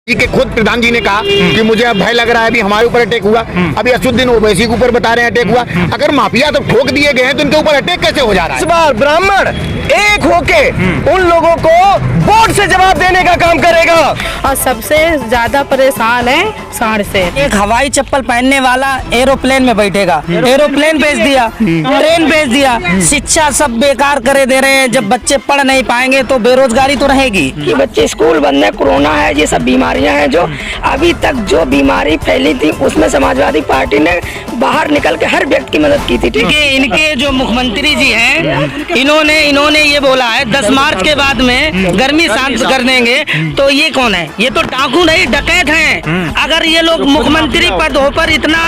के खुद प्रधान जी ने कहा कि मुझे अब भय लग रहा है, अभी हमारे ऊपर अटैक हुआ, अभी असुद्दीन ओवैसी के ऊपर बता रहे हैं अटैक हुआ। अगर माफिया तो ठोक दिए गए हैं तो इनके ऊपर अटैक कैसे हो जा रहा है? इस बार ब्राह्मण एक होके उन लोगों को वोट से जवाब देने का काम करेगा। और सबसे ज्यादा परेशान है सांड से। एक हवाई चप्पल पहनने वाला एरोप्लेन में बैठेगा, एरोप्लेन भेज दिया, ट्रेन भेज दिया, शिक्षा सब बेकार करे दे रहे हैं। जब बच्चे पढ़ नहीं पाएंगे तो बेरोजगारी तो रहेगी। कि बच्चे स्कूल बंद है, कोरोना है, ये सब बीमारियां हैं जो अभी तक जो बीमारी फैली थी उसमें समाजवादी पार्टी ने बाहर निकल के हर व्यक्ति की मदद की थी। ठीक है, इनके जो मुख्यमंत्री जी हैं इन्होंने ये बोला है 10 मार्च के बाद में गर्मी शांत कर देंगे। तो ये कौन है? ये तो डाकू नहीं डकैत हैं। अगर ये लोग मुख्यमंत्री पद हो पर इतना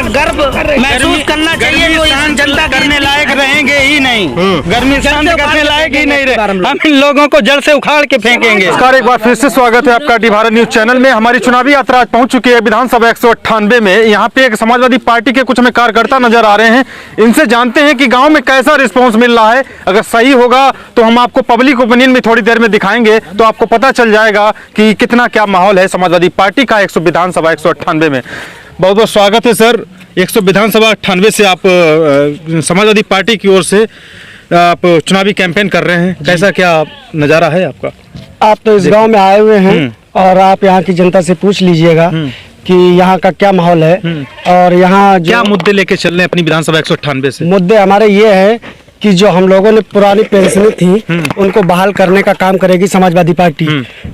गर्व महसूस करना चाहिए तो जनता करने लायक रहेंगे ही नहीं, गर्मी शांत करने लायक ही नहीं रहे। हम इन लोगों को जड़ से उखाड़ के फेंकेंगे। नमस्कार, एक बार फिर से स्वागत है आपका डी भारत न्यूज चैनल में। हमारी चुनावी यात्रा आज पहुंच चुकी है विधानसभा 198 में। यहाँ पे एक समाजवादी पार्टी के कुछ हमें कार्यकर्ता नजर आ रहे हैं। इनसे जानते हैं कि गांव में कैसा रिस्पांस मिल रहा है। अगर सही होगा तो हम आपको पब्लिक ओपिनियन में थोड़ी देर में दिखाएंगे, तो आपको पता चल जाएगा कि कितना क्या माहौल है समाजवादी पार्टी का विधानसभा 198 में। बहुत बहुत स्वागत है सर। 100 विधानसभा 98 से आप समाजवादी पार्टी की ओर से आप चुनावी कैंपेन कर रहे हैं। कैसा क्या नज़ारा है आपका? आप तो इस गांव में आए हुए हैं और आप यहाँ की जनता से पूछ लीजिएगा कि यहाँ का क्या माहौल है और यहाँ क्या मुद्दे लेके चल रहे हैं अपनी विधानसभा 198 से? मुद्दे हमारे ये है कि जो हम लोगों ने पुरानी पेंशन थी उनको बहाल करने का काम करेगी समाजवादी पार्टी।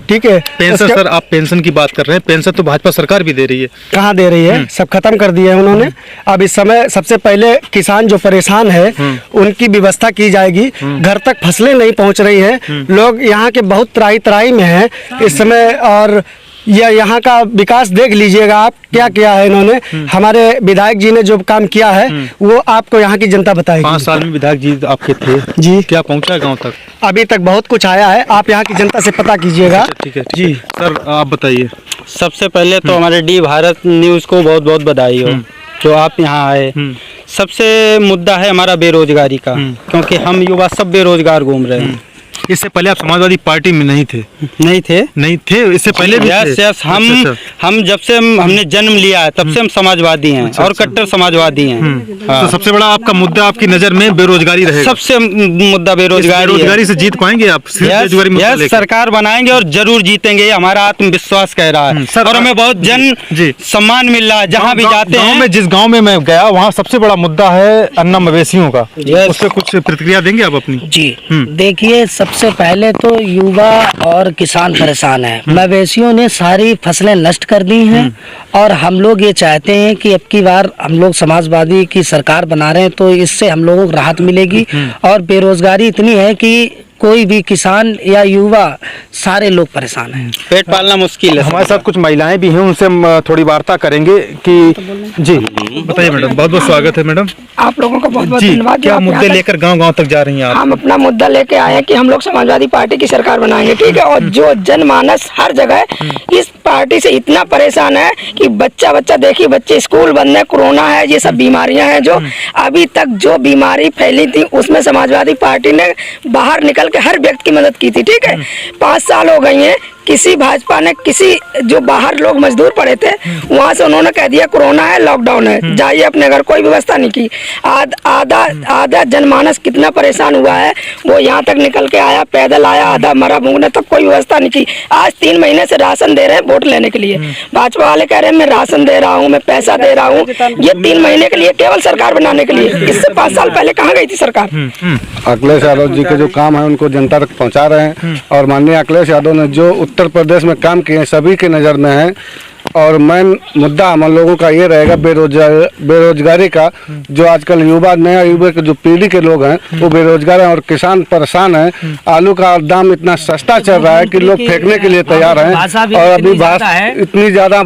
ठीक है, पेंशन सर, आप पेंशन की बात कर रहे हैं। पेंशन तो भाजपा सरकार भी दे रही है। कहाँ दे रही है? सब खत्म कर दिए हैं उन्होंने। अब इस समय सबसे पहले किसान जो परेशान है उनकी व्यवस्था की जाएगी। घर तक फसलें नहीं पहुँच रही है, लोग यहाँ के बहुत त्राही में है इस समय। और यहाँ का विकास देख लीजिएगा आप, क्या किया है इन्होंने। हमारे विधायक जी ने जो काम किया है वो आपको यहाँ की जनता बताएगी। 5 साल में विधायक जी आपके थे जी, क्या पहुँचा गांव तक? अभी तक बहुत कुछ आया है, आप यहाँ की जनता से पता कीजिएगा। ठीक है जी सर, आप बताइए। सबसे पहले तो हमारे डी भारत न्यूज को बहुत बहुत बधाई हो जो आप यहाँ आए। सबसे मुद्दा है हमारा बेरोजगारी का, क्योंकि हम युवा सब बेरोजगार घूम रहे हैं। इससे पहले आप समाजवादी पार्टी में नहीं थे? नहीं थे इससे पहले भी थे? यस, हम जब से हमने जन्म लिया है तब से हम समाजवादी हैं और कट्टर समाजवादी हैं। तो सबसे बड़ा आपका मुद्दा आपकी नजर में बेरोजगारी रहेगा? सबसे मुद्दा बेरोजगारी से जीत पाएंगे आप? यस, सरकार बनाएंगे और जरूर जीतेंगे, हमारा आत्मविश्वास कह रहा है। और हमें बहुत जन सम्मान मिल रहा है जहाँ भी जाते हैं। जिस गाँव में मैं गया वहाँ सबसे बड़ा मुद्दा है अन्ना मवेशियों का। उस पर कुछ प्रतिक्रिया देंगे आप अपनी? जी देखिए, सबसे पहले तो युवा और किसान परेशान है। मवेशियों ने सारी फसलें नष्ट कर दी हैं और हम लोग ये चाहते हैं कि अब की बार हम लोग समाजवादी की सरकार बना रहे हैं तो इससे हम लोगों को राहत मिलेगी। और बेरोजगारी इतनी है कि कोई भी किसान या युवा सारे लोग परेशान हैं, पेट पालना मुश्किल है। हमारे साथ कुछ महिलाएं भी हैं, उनसे हम थोड़ी वार्ता करेंगे कि जी बताइए मैडम। बहुत बहुत स्वागत है मैडम। आप लोगों का बहुत बहुत धन्यवाद। क्या मुद्दे लेकर गांव-गांव तक जा रही हैं आप? हम अपना मुद्दा लेके आए हैं कि हम लोग समाजवादी पार्टी की सरकार बनाएंगे। ठीक है, और जो जनमानस हर जगह इस पार्टी से इतना परेशान है कि बच्चा देखिए, बच्चे स्कूल बंद है, कोरोना है, ये सब बीमारियां हैं जो अभी तक जो बीमारी फैली थी उसमें समाजवादी पार्टी ने बाहर निकल के हर व्यक्ति की मदद की थी। ठीक है, 5 साल हो गई हैं, किसी भाजपा ने किसी जो बाहर लोग मजदूर पड़े थे वहां से उन्होंने कह दिया कोरोना है, लॉकडाउन है, जाइए अपने घर, कोई व्यवस्था नहीं की। आधा जनमानस कितना परेशान हुआ है, वो यहाँ तक निकल के आया, पैदल आया, आधा मरा भूखने, तब कोई व्यवस्था नहीं की। आज 3 महीने से राशन दे रहे हैं वोट लेने के लिए। भाजपा वाले कह रहे हैं मैं राशन दे रहा हूँ, मैं पैसा दे रहा हूँ, ये 3 महीने के लिए केवल सरकार बनाने के लिए। इससे 5 साल पहले कहाँ गई थी सरकार? अखिलेश यादव जी के जो काम है उनको जनता तक पहुंचा रहे हैं और माननीय अखिलेश यादव ने जो उत्तर प्रदेश में काम किए सभी के नज़र में है। और मेन मुद्दा हम लोगों का ये रहेगा बेरोजगारी का। जो आजकल नया युवा के जो पीढ़ी के लोग हैं वो बेरोजगार हैं और किसान परेशान हैं। आलू का दाम इतना सस्ता चल रहा है कि लोग फेंकने के लिए तैयार हैं। और अभी इतनी ज्यादा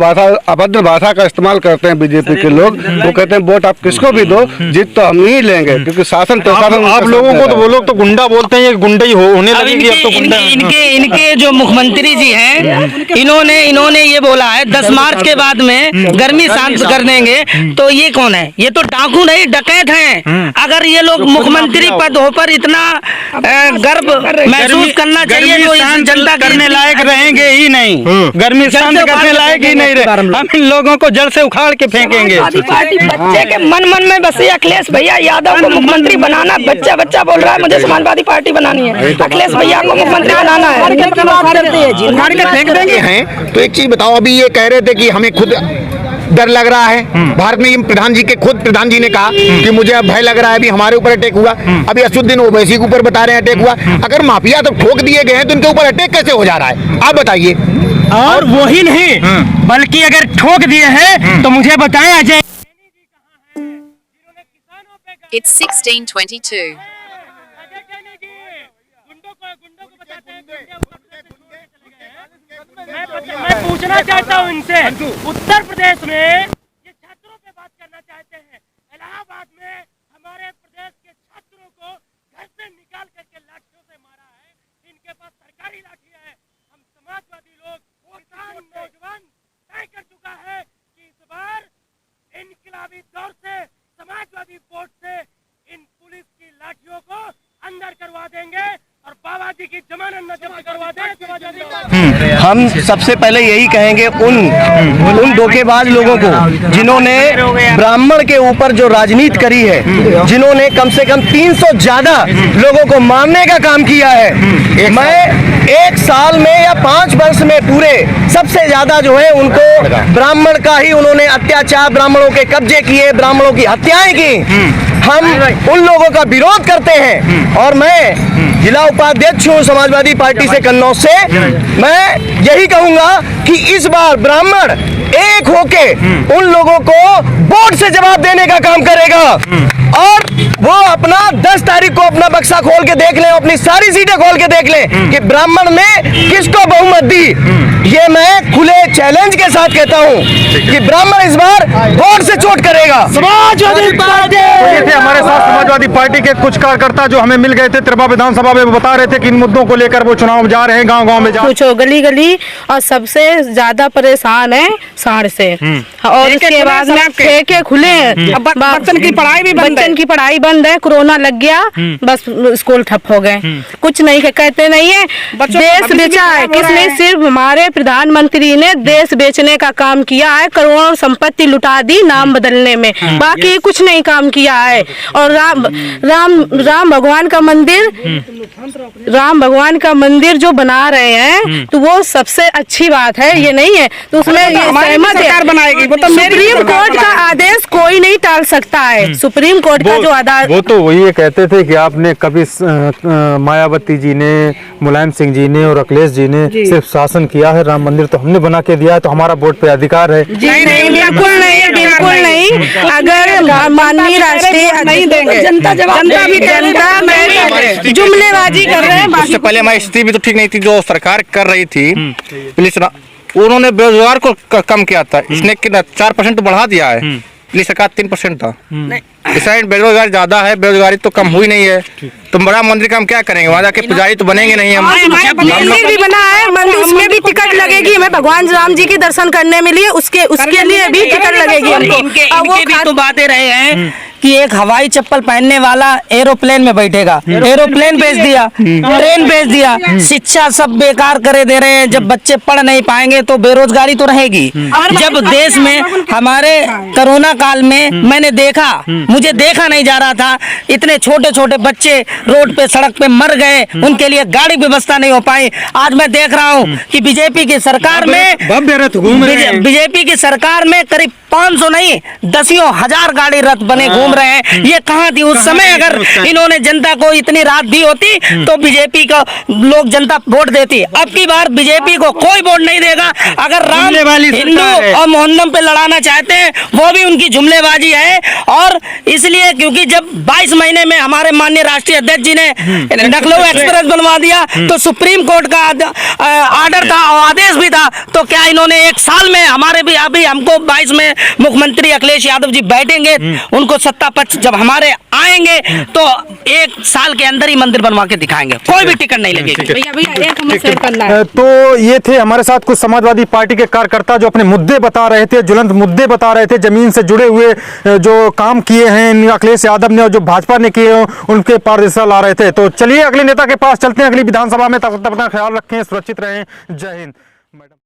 अभद्र भाषा का इस्तेमाल करते हैं बीजेपी के लोग। वो कहते हैं वोट आप किसको भी दो, जीत तो हम ही लेंगे, क्योंकि शासन प्रशासन आप लोगों को तो वो लोग तो गुंडा बोलते हैं, ये गुंडा ही होने लगेगी अब तो गुंडा। इनके जो मुख्यमंत्री जी हैं इन्होंने ये बोला है 10 मार्च के बाद में गर्मी शांत कर देंगे तो ये कौन है? ये तो डाकू नहीं, डकैत हैं। अगर ये लोग मुख्यमंत्री पद हो पर इतना गर्व महसूस करना चाहिए तो इस जनता करने लायक रहेंगे ही नहीं, गर्मी शांत करने लायक ही नहीं रहे। हम इन लोगों को जड़ से उखाड़ के फेंकेंगे। समाजवादी पार्टी बच्चे के मन में बसे अखिलेश भैया यादव को मुख्यमंत्री बनाना। बच्चा बोल रहा है मुझे समाजवादी पार्टी बनानी है, अखिलेश भैया को मुख्यमंत्री बनाना है। फेंक देंगे हैं। तो एक चीज बताओ, अभी ये कह रहे थे कि हमें खुद डर लग रहा है। भारत में प्रधान जी ने कहा कि मुझे अब भय लग रहा है, अभी हमारे ऊपर अटैक हुआ। अभी असुद्दीन ओवैसी के ऊपर बता रहे हैं अटैक हुआ। अगर माफिया तो ठोक दिए गए हैं तो उनके ऊपर अटैक कैसे हो जा रहा है, आप बताइए। और वो ही नहीं बल्कि अगर ठोक दिए हैं तो मुझे बताया जाए। It's 16:22. मैं पूछना चाहता हूँ इनसे, उत्तर प्रदेश में ये छात्रों पे बात करना चाहते हैं। इलाहाबाद में हमारे प्रदेश के छात्रों को घर से निकाल करके लाठियों से मारा है। इनके पास सरकारी लाठी है। हम समाजवादी लोग, किसान, नौजवान तय कर चुका है कि इस बार इनकलाबी दौर से, समाजवादी वोट से इन पुलिस की लाठियों को अंदर करवा देंगे और बाबा जी की जमानत न जब्त करवा देंगे। हम सबसे पहले यही कहेंगे उन धोखेबाज लोगों को जिन्होंने ब्राह्मण के ऊपर जो राजनीति करी है, जिन्होंने कम से कम 300 ज्यादा लोगों को मारने का काम किया है। मैं 1 साल में या 5 वर्ष में पूरे सबसे ज्यादा जो है उनको ब्राह्मण का ही उन्होंने अत्याचार, ब्राह्मणों के कब्जे किए, ब्राह्मणों की हत्याएं की। हम उन लोगों का विरोध करते हैं और मैं जिला उपाध्यक्ष हूँ समाजवादी पार्टी से कन्नौज से। मैं यही कहूंगा कि इस बार ब्राह्मण एक होके उन लोगों को वोट से जवाब देने का काम करेगा और वो अपना 10 तारीख को अपना बक्सा खोल के देख लें, अपनी सारी सीटें खोल के देख लें कि ब्राह्मण ने किसको बहुमत दी। ये मैं खुले चैलेंज के साथ कहता हूँ कि ब्राह्मण इस बार वोट से चोट करेगा। समाजवादी पार्टी ये थे हमारे साथ समाजवादी पार्टी के कुछ कार्यकर्ता जो हमें मिल गए थे त्रिपुरा विधानसभा में, बता रहे थे कि इन मुद्दों को लेकर वो चुनाव जा रहे हैं, गांव-गांव में जा पूछो गली गली। और सबसे ज्यादा परेशान है सांड से। और उसके बाद में ठेके खुले हैं, बच्चन की पढ़ाई भी बंद है। कोरोना लग गया, बस स्कूल ठप हो गए। कुछ नहीं कहते नहीं है। देश बेचा है किसने? सिर्फ हमारे प्रधानमंत्री ने देश बेचने का काम किया है, करोड़ों संपत्ति लुटा दी नाम बदलने में, बाकी कुछ नहीं काम किया है। और राम भगवान का मंदिर जो बना रहे हैं तो वो सबसे अच्छी बात है, ये नहीं है तो उसमें सहमत सरकार बनाएगी। वो तो सुप्रीम कोर्ट का आदेश कोई नहीं टाल सकता है। सुप्रीम कोर्ट का जो आदेश, वो तो वही कहते थे कि आपने कभी मायावती जी ने, मुलायम सिंह जी ने और अखिलेश जी ने सिर्फ शासन किया है, राम मंदिर तो हमने बना के दिया है तो हमारा वोट पे अधिकार है। नहीं, बिल्कुल नहीं। अगर माननीय राष्ट्रीय नहीं देंगे, जनता जुमलेबाजी कर रहे हैं। उससे पहले हमारी स्थिति भी तो ठीक नहीं थी जो सरकार कर रही थी। पुलिस उन्होंने बेरोजगार को कम किया था, इसने 4% तो बढ़ा दिया है। पुलिस सरकार 3% था। इस साइड बेरोजगारी ज्यादा है, बेरोजगारी तो कम हुई नहीं है। तो बड़ा मंदिर का हम क्या करेंगे? वहाँ जाके पुजारी तो बनेंगे नहीं हम। मंदिर भी बना है, मंदिर उसमें भी टिकट लगेगी हमें भगवान राम जी के दर्शन करने में लिए, उसके लिए भी टिकट लगेगी हमको। इनके भी तो बातें रहे हैं कि एक हवाई चप्पल पहनने वाला एरोप्लेन में बैठेगा, एरोप्लेन भेज दिया, ट्रेन भेज दिया, शिक्षा सब बेकार करे दे रहे हैं। जब बच्चे पढ़ नहीं पाएंगे तो बेरोजगारी तो रहेगी। जब देश में हमारे कोरोना काल में मैंने देखा, मुझे देखा नहीं जा रहा था, इतने छोटे छोटे बच्चे रोड पे सड़क पे मर गए, उनके लिए गाड़ी व्यवस्था नहीं हो पाई। आज मैं देख रहा हूँ कि बीजेपी की सरकार में करीब 500 नहीं 10,000 गाड़ी रथ बने घूम रहे हैं। ये कहाँ थी उस समय? अगर इन्होंने जनता को इतनी राहत दी होती तो बीजेपी को लोग जनता वोट देती। अब की बार बीजेपी को कोई वोट नहीं देगा। अगर राम हिंदू और मोहम्मद पे लड़ाना चाहते हैं वो भी उनकी जुमलेबाजी है। और इसलिए क्योंकि जब 22 महीने में हमारे माननीय राष्ट्रीय अध्यक्ष जी ने लखनऊ एक्सप्रेस बनवा दिया तो सुप्रीम कोर्ट का आर्डर था, आदेश भी था, तो क्या इन्होंने 1 साल में हमारे भी अभी हमको 22 में मुख्यमंत्री अखिलेश यादव जी बैठेंगे, उनको सत्ता सत्ता पक्ष जब हमारे आएंगे तो 1 साल के अंदर ही मंदिर बनवा के दिखाएंगे, कोई भी टिकट नहीं लगेगी। भैया एक हमें शेयर करना है। तो ये थे हमारे साथ कुछ समाजवादी पार्टी के कार्यकर्ता जो अपने मुद्दे बता रहे थे, ज्वलंत मुद्दे बता रहे थे, जमीन से जुड़े हुए जो काम किए हैं अखिलेश यादव ने और जो भाजपा ने किए उनके पारदर्शिता ला रहे थे। तो चलिए अगले नेता के पास चलते हैं, अगली विधानसभा में। तब तक अपना ख्याल रखें, सुरक्षित रहें। जय हिंद। मैडम।